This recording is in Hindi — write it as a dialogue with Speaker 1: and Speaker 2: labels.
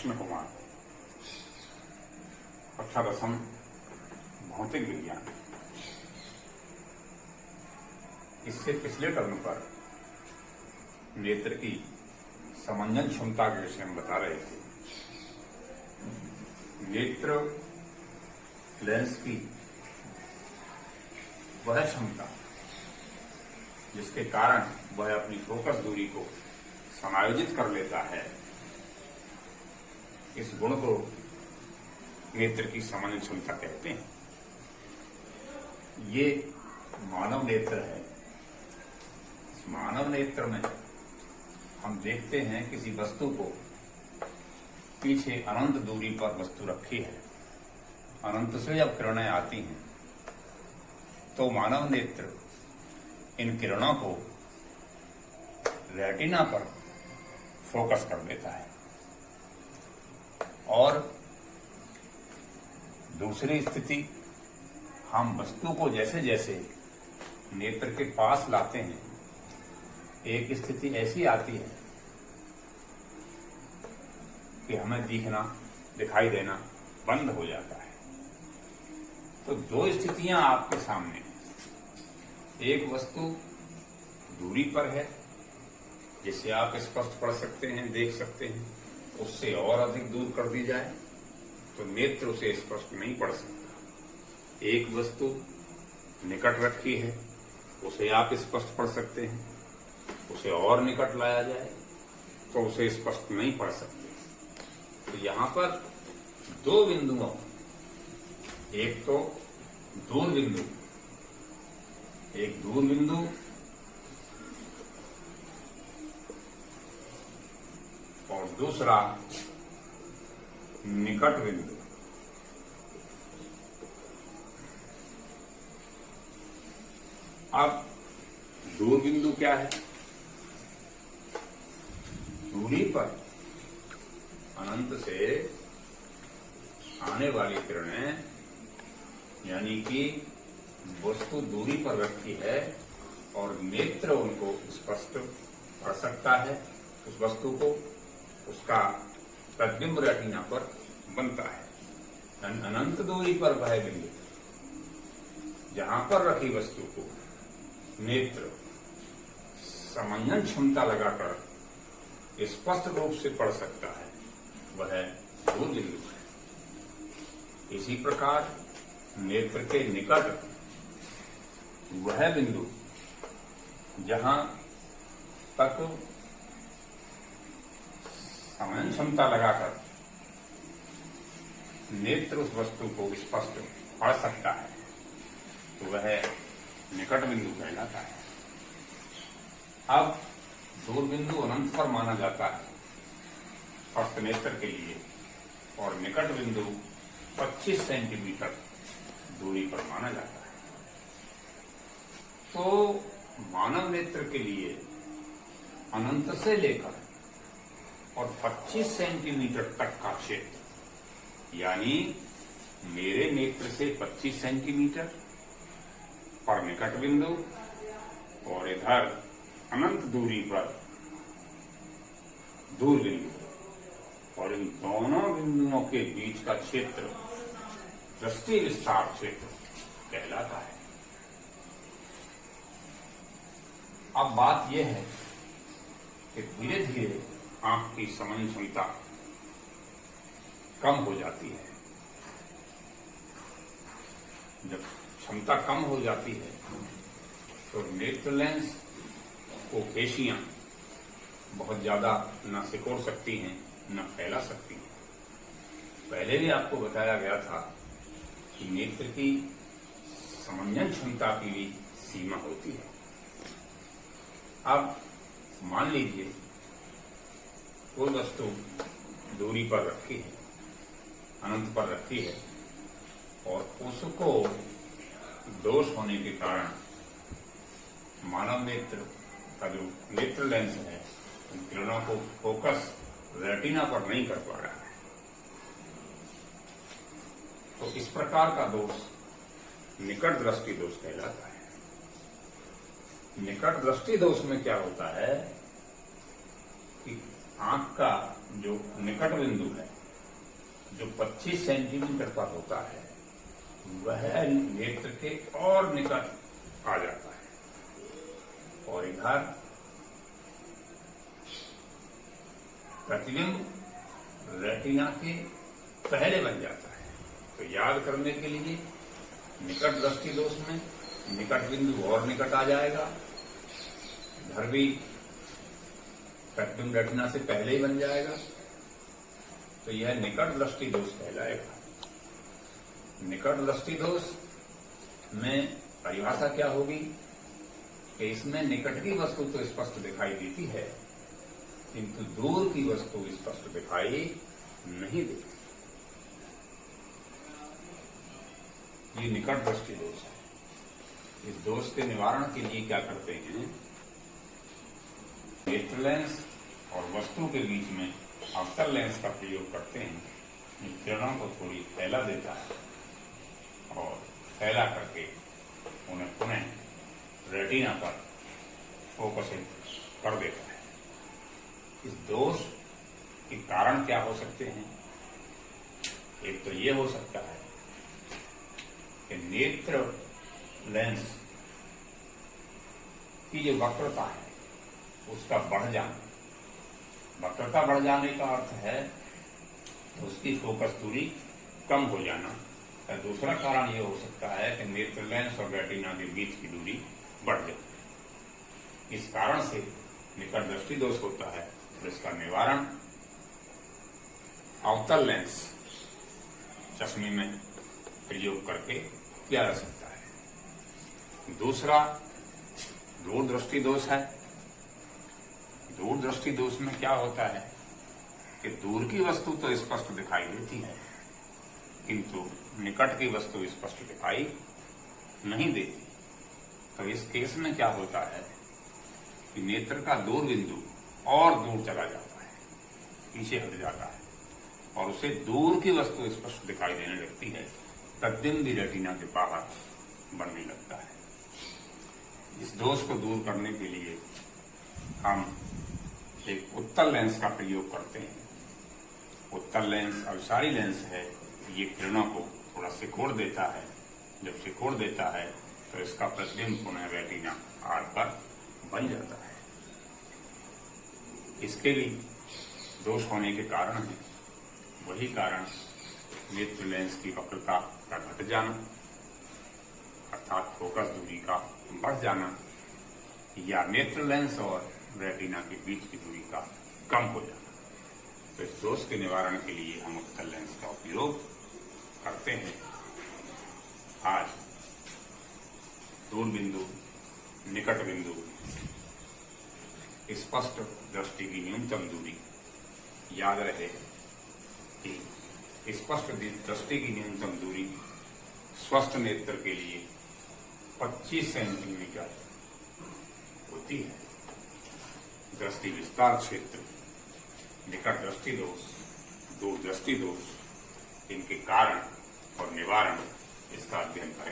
Speaker 1: कृष्ण कुमार, कक्षा 10 भौतिक विज्ञान। इससे पिछले टर्म पर नेत्र की समंजन क्षमता के विषय में बता रहे थे। नेत्र लेंस की वह क्षमता जिसके कारण वह अपनी फोकस दूरी को समायोजित कर लेता है, इस गुण को नेत्र की समंजन क्षमता कहते हैं। ये मानव नेत्र है। इस मानव नेत्र में हम देखते हैं किसी वस्तु को, पीछे अनंत दूरी पर वस्तु रखी है, अनंत से जब किरणें आती हैं तो मानव नेत्र इन किरणों को रेटिना पर फोकस कर देता है और दूसरी स्थिति, हम वस्तु को जैसे जैसे नेत्र के पास लाते हैं, एक स्थिति ऐसी आती है कि हमें दिखाई देना बंद हो जाता है। तो दो स्थितियां आपके सामने, एक वस्तु दूरी पर है जिसे आप स्पष्ट पढ़ सकते हैं, देख सकते हैं, उससे और अधिक दूर कर दी जाए तो नेत्र उसे स्पष्ट नहीं पढ़ सकता। एक वस्तु निकट रखी है, उसे आप स्पष्ट पढ़ सकते हैं, उसे और निकट लाया जाए तो उसे स्पष्ट नहीं पढ़ सकते। तो यहां पर दो बिंदुओं, एक तो दूर बिंदु, एक दूर बिंदु और दूसरा निकट बिंदु। अब दूर बिंदु क्या है? दूरी पर अनंत से आने वाली किरणें, यानी कि वस्तु दूरी पर रखी है और नेत्र उनको स्पष्ट पढ़ सकता है, उस वस्तु को, उसका प्रतिबिंब रेटिना पर बनता है। अनंत दूरी पर वह बिंदु जहां पर रखी वस्तु को नेत्र समंजन क्षमता लगाकर स्पष्ट रूप से पढ़ सकता है, वह दूर बिंदु है। इसी प्रकार नेत्र के निकट वह बिंदु जहां तक समंजन क्षमता लगाकर नेत्र उस वस्तु को स्पष्ट पढ़ सकता है, तो वह निकट बिंदु कहलाता है। अब दूर बिंदु अनंत पर माना जाता है स्पष्ट नेत्र के लिए, और निकट बिंदु 25 सेंटीमीटर दूरी पर माना जाता है। तो मानव नेत्र के लिए अनंत से लेकर और 25 सेंटीमीटर तक का क्षेत्र, यानी मेरे नेत्र से 25 सेंटीमीटर पर निकट बिंदु और इधर अनंत दूरी पर दूर बिंदु, और इन दोनों बिंदुओं के बीच का क्षेत्र दृष्टि विस्तार क्षेत्र कहलाता है। अब बात यह है कि धीरे धीरे आंख की समझ क्षमता कम हो जाती है। जब क्षमता कम हो जाती है तो नेत्र लेंस को पेशियां बहुत ज्यादा न सिकोड़ सकती हैं, न फैला सकती हैं। पहले भी आपको बताया गया था कि नेत्र की समंजन क्षमता की भी सीमा होती है। अब मान लीजिए कोई वस्तु दूरी पर रखी है, अनंत पर रखी है, और उसको दोष होने के कारण मानव नेत्र का जो नेत्र लेंस है उन किरणों को फोकस रेटिना पर नहीं कर पा रहा है। तो इस प्रकार का दोष निकट दृष्टि दोष कहलाता है। निकट दृष्टि दोष में क्या होता है कि आंख का जो निकट बिंदु है, जो 25 सेंटीमीटर का होता है, वह नेत्र के और निकट आ जाता है और इधर प्रतिबिंब रेटिना के पहले बन जाता है। तो याद करने के लिए निकट दृष्टि दोष में निकट बिंदु और निकट आ जाएगा, इधर भी प्रतिबिंब रेटिना से पहले ही बन जाएगा। तो यह निकट दृष्टि दोष कहलाएगा। निकट दृष्टि दोष में परिभाषा क्या होगी कि इसमें निकट की वस्तु तो स्पष्ट दिखाई देती है, किंतु दूर की वस्तु स्पष्ट दिखाई नहीं देती। ये निकट दृष्टि दोष है। इस दोष के निवारण के लिए क्या करते हैं, नेत्र लेंस और वस्तु के बीच में अवतल लेंस का प्रयोग करते हैं। किरणों को थोड़ी फैला देता है और फैला करके उन्हें पुनः रेटिना पर फोकसिंग कर देता है। इस दोष के कारण क्या हो सकते हैं? एक तो ये हो सकता है कि नेत्र लेंस की जो वक्रता है उसका बढ़ जाना। वक्रता बढ़ जाने का अर्थ है उसकी फोकस दूरी कम हो जाना। और दूसरा कारण यह हो सकता है कि नेत्र लेंस और रेटिना के बीच की दूरी बढ़ जाए। इस कारण से निकट दृष्टि दोष होता है। तो इसका निवारण अवतल लेंस चश्मे में प्रयोग करके किया जा सकता है। दूसरा दूर दृष्टि दोष है। दूर दृष्टि दोष में क्या होता है कि दूर की वस्तु तो स्पष्ट दिखाई देती है, किंतु निकट की वस्तु स्पष्ट दिखाई नहीं देती। तो इस केस में क्या होता है कि नेत्र का दूर बिंदु और दूर चला जाता है, पीछे हट जाता है और उसे दूर की वस्तु स्पष्ट दिखाई देने लगती है। प्रतिबिंब भी रेटिना के बाहर बनने लगता है। इस दोष को दूर करने के लिए हम एक उत्तल लेंस का प्रयोग करते हैं। उत्तल लेंस अभिसारी लेंस है। ये किरणों को थोड़ा सिकोड़ देता है। जब सिकोड़ देता है तो इसका प्रतिबिंब पुनः रेटिना आर पर बन जाता है। इसके भी दोष होने के कारण है। वही कारण नेत्र लेंस की वक्रता का घट जाना, अर्थात फोकस दूरी का बढ़ जाना, या नेत्र लेंस और रेटिना के बीच की दूरी का कम हो जाना। तो इस दोष के निवारण के लिए हम उत्तल लेंस का उपयोग करते हैं। आज दूर बिंदु, निकट बिंदु, स्पष्ट दृष्टि की न्यूनतम दूरी, याद रहे कि स्पष्ट दृष्टि की न्यूनतम दूरी स्वस्थ नेत्र के लिए 25 सेंटीमीटर होती है। दृष्टि विस्तार क्षेत्र, निकट दृष्टि दोष, दूर दृष्टि दोष, इनके कारण और निवारण इसका अध्ययन करें।